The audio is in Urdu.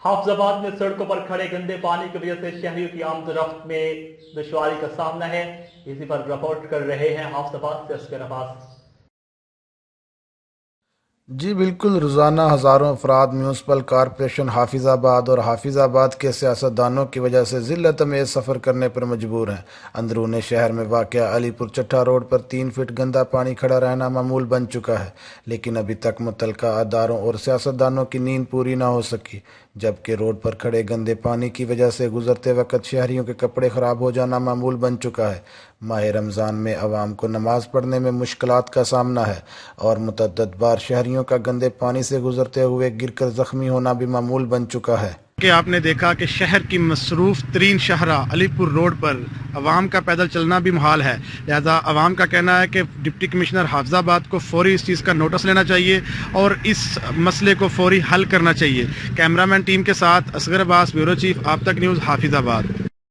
حافظ آباد میں سڑکوں پر کھڑے گندے پانی کی وجہ سے شہریوں کی آمد و رفت میں دشواری کا سامنا ہے۔ اسی پر رپورٹ کر رہے ہیں حافظ آباد سے اصغر عباس۔ جی بالکل، روزانہ ہزاروں افراد میونسپل کارپوریشن حافظ آباد اور حافظ آباد کے سیاستدانوں کی وجہ سے ذلت امیز سفر کرنے پر مجبور ہیں۔ اندرون شہر میں واقع علی پور چٹھا روڈ پر 3 فٹ گندا پانی کھڑا رہنا معمول بن چکا ہے، لیکن ابھی تک متعلقہ اداروں اور سیاستدانوں کی نیند پوری نہ ہو سکی، جبکہ روڈ پر کھڑے گندے پانی کی وجہ سے گزرتے وقت شہریوں کے کپڑے خراب ہو جانا معمول بن چکا ہے۔ ماہ رمضان میں عوام کو نماز پڑھنے میں مشکلات کا سامنا ہے اور متعدد بار شہریوں کا گندے پانی سے گزرتے ہوئے گر کر زخمی ہونا بھی معمول بن چکا ہے۔ کہ آپ نے دیکھا کہ شہر کی مصروف ترین شاہراہ علی پور روڈ پر عوام کا پیدل چلنا بھی محال ہے، لہذا عوام کا کہنا ہے کہ ڈپٹی کمشنر حافظ آباد کو فوری اس چیز کا نوٹس لینا چاہیے اور اس مسئلے کو فوری حل کرنا چاہیے۔ کیمرہ مین ٹیم کے ساتھ اصغر عباس، بیورو چیف آپ تک نیوز، حافظ آباد۔